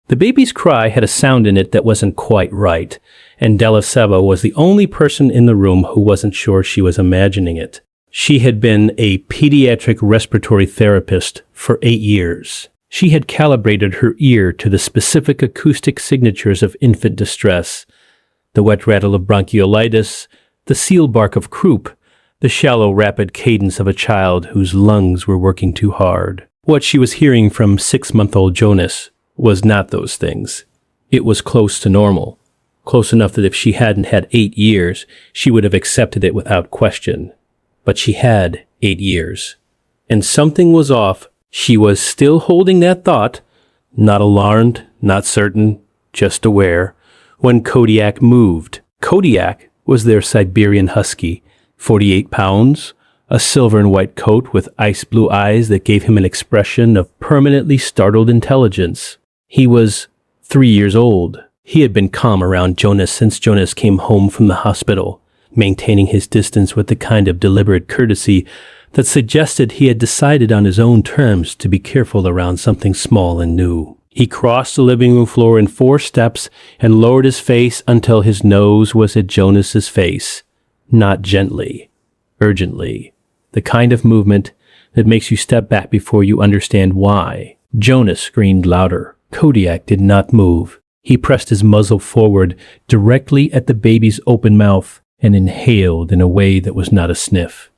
The baby's cry had a sound in it that wasn't quite right, and Della Seba was the only person in the room who wasn't sure she was imagining it. She had been a pediatric respiratory therapist for 8 years. She had calibrated her ear to the specific acoustic signatures of infant distress, the wet rattle of bronchiolitis, the seal bark of croup, the shallow, rapid cadence of a child whose lungs were working too hard. What she was hearing from 6-month-old Jonas was not those things. It was close to normal, close enough that if she hadn't had 8 years, she would have accepted it without question. But she had 8 years, and something was off. She was still holding that thought, not alarmed, not certain, just aware, when Kodiak moved. Kodiak was their Siberian Husky, 48 pounds, a silver and white coat with ice blue eyes that gave him an expression of permanently startled intelligence. He was 3 years old. He had been calm around Jonas since Jonas came home from the hospital, maintaining his distance with the kind of deliberate courtesy that suggested he had decided on his own terms to be careful around something small and new. He crossed the living room floor in 4 steps and lowered his face until his nose was at Jonas's face. Not gently, urgently. The kind of movement that makes you step back before you understand why. Jonas screamed louder. Kodiak did not move. He pressed his muzzle forward directly at the baby's open mouth and inhaled in a way that was not a sniff.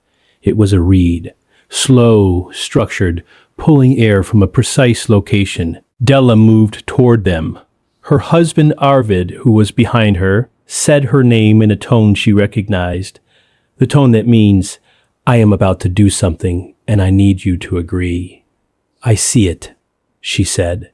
It was a reed, slow, structured, pulling air from a precise location. Della moved toward them. Her husband Arvid, who was behind her, said her name in a tone she recognized, the tone that means, I am about to do something and I need you to agree. I see it, she said.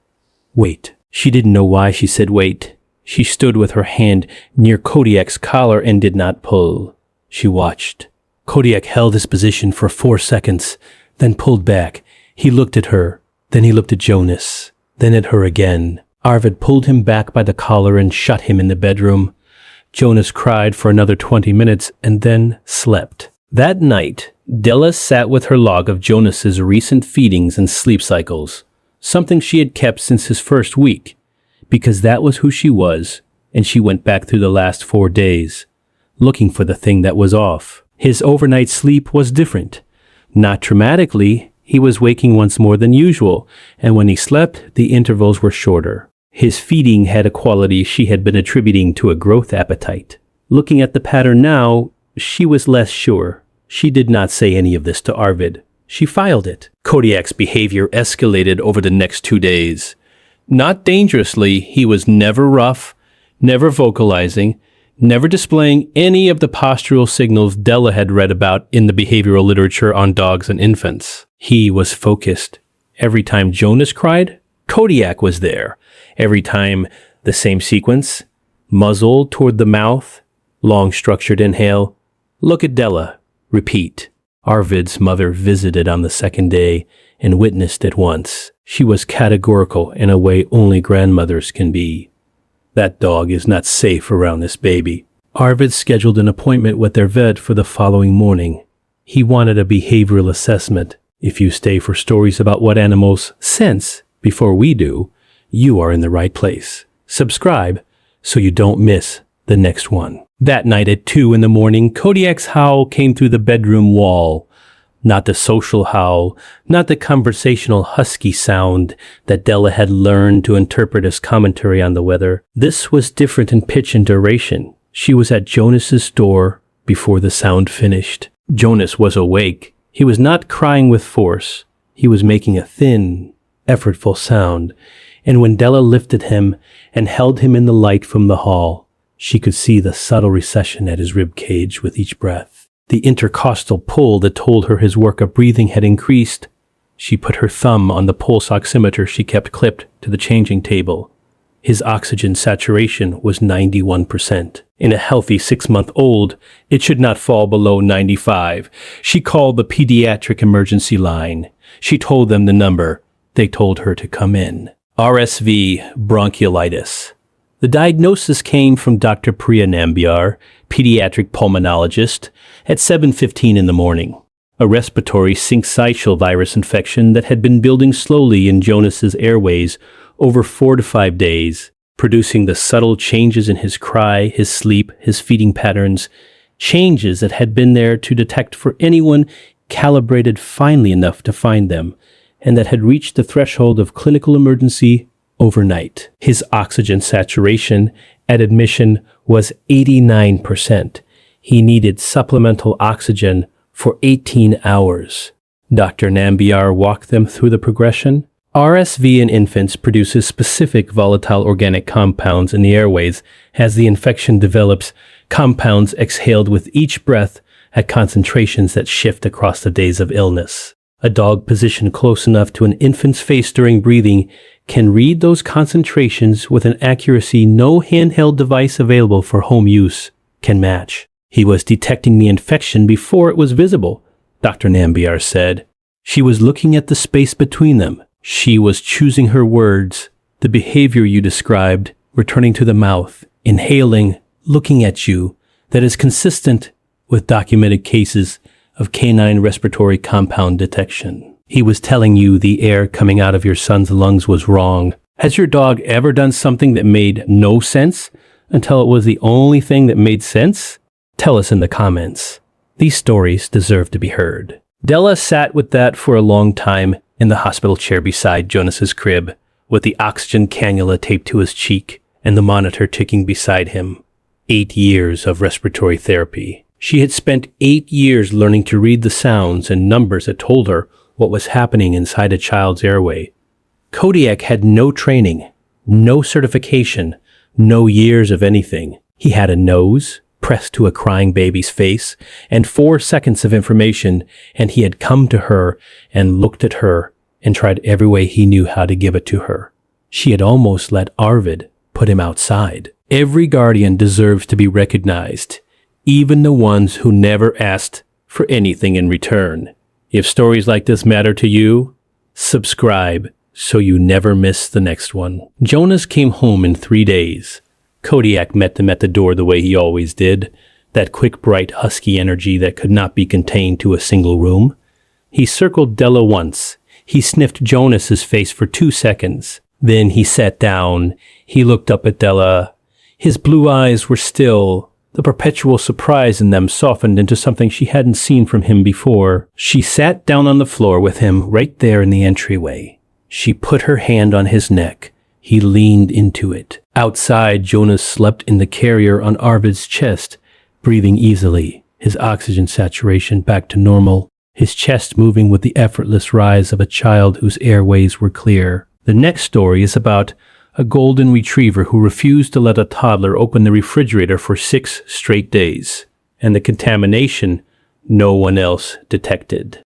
Wait. She didn't know why she said wait. She stood with her hand near Kodiak's collar and did not pull. She watched. Kodiak held his position for 4 seconds, then pulled back. He looked at her, then he looked at Jonas, then at her again. Arvid pulled him back by the collar and shut him in the bedroom. Jonas cried for another 20 minutes and then slept. That night, Della sat with her log of Jonas's recent feedings and sleep cycles, something she had kept since his first week, because that was who she was, and she went back through the last 4 days, looking for the thing that was off. His overnight sleep was different. Not dramatically, he was waking once more than usual, and when he slept, the intervals were shorter. His feeding had a quality she had been attributing to a growth appetite. Looking at the pattern now, she was less sure. She did not say any of this to Arvid. She filed it. Kodiak's behavior escalated over the next 2 days. Not dangerously, he was never rough, never vocalizing, never displaying any of the postural signals Della had read about in the behavioral literature on dogs and infants. He was focused. Every time Jonas cried, Kodiak was there. Every time, the same sequence. Muzzle toward the mouth, long structured inhale. Look at Della. Repeat. Arvid's mother visited on the 2nd day and witnessed at once. She was categorical in a way only grandmothers can be. That dog is not safe around this baby. Arvid scheduled an appointment with their vet for the following morning. He wanted a behavioral assessment. If you stay for stories about what animals sense before we do, you are in the right place. Subscribe so you don't miss the next one. That night at 2 a.m, Kodiak's howl came through the bedroom wall. Not the social howl, not the conversational husky sound that Della had learned to interpret as commentary on the weather. This was different in pitch and duration. She was at Jonas's door before the sound finished. Jonas was awake. He was not crying with force. He was making a thin, effortful sound, and when Della lifted him and held him in the light from the hall, she could see the subtle recession at his rib cage with each breath. The intercostal pull that told her his work of breathing had increased. She put her thumb on the pulse oximeter she kept clipped to the changing table. His oxygen saturation was 91%. In a healthy 6-month-old, it should not fall below 95. She called the pediatric emergency line. She told them the number. They told her to come in. RSV bronchiolitis. The diagnosis came from Dr. Priya Nambiar, pediatric pulmonologist, at 7:15 in the morning. A respiratory syncytial virus infection that had been building slowly in Jonas's airways over 4 to 5 days, producing the subtle changes in his cry, his sleep, his feeding patterns, changes that had been there to detect for anyone calibrated finely enough to find them, and that had reached the threshold of clinical emergency overnight. His oxygen saturation at admission was 89%. He needed supplemental oxygen for 18 hours. Dr. Nambiar walked them through the progression. RSV in infants produces specific volatile organic compounds in the airways. As the infection develops, compounds exhaled with each breath at concentrations that shift across the days of illness. A dog positioned close enough to an infant's face during breathing can read those concentrations with an accuracy no handheld device available for home use can match. He was detecting the infection before it was visible, Dr. Nambiar said. She was looking at the space between them. She was choosing her words, the behavior you described, returning to the mouth, inhaling, looking at you, that is consistent with documented cases of canine respiratory compound detection. He was telling you the air coming out of your son's lungs was wrong. Has your dog ever done something that made no sense until it was the only thing that made sense? Tell us in the comments. These stories deserve to be heard. Della sat with that for a long time in the hospital chair beside Jonas's crib, with the oxygen cannula taped to his cheek and the monitor ticking beside him. 8 years of respiratory therapy. She had spent 8 years learning to read the sounds and numbers that told her what was happening inside a child's airway. Kodiak had no training, no certification, no years of anything. He had a nose pressed to a crying baby's face and 4 seconds of information, and he had come to her and looked at her and tried every way he knew how to give it to her. She had almost let Arvid put him outside. Every guardian deserves to be recognized, even the ones who never asked for anything in return. If stories like this matter to you, subscribe so you never miss the next one. Jonas came home in 3 days. Kodiak met them at the door the way he always did, that quick, bright, husky energy that could not be contained to a single room. He circled Della once. He sniffed Jonas's face for 2 seconds. Then he sat down. He looked up at Della. His blue eyes were still. The perpetual surprise in them softened into something she hadn't seen from him before. She sat down on the floor with him right there in the entryway. She put her hand on his neck. He leaned into it. Outside, Jonas slept in the carrier on Arvid's chest, breathing easily, his oxygen saturation back to normal, his chest moving with the effortless rise of a child whose airways were clear. The next story is about a golden retriever who refused to let a toddler open the refrigerator for 6 straight days, and the contamination no one else detected.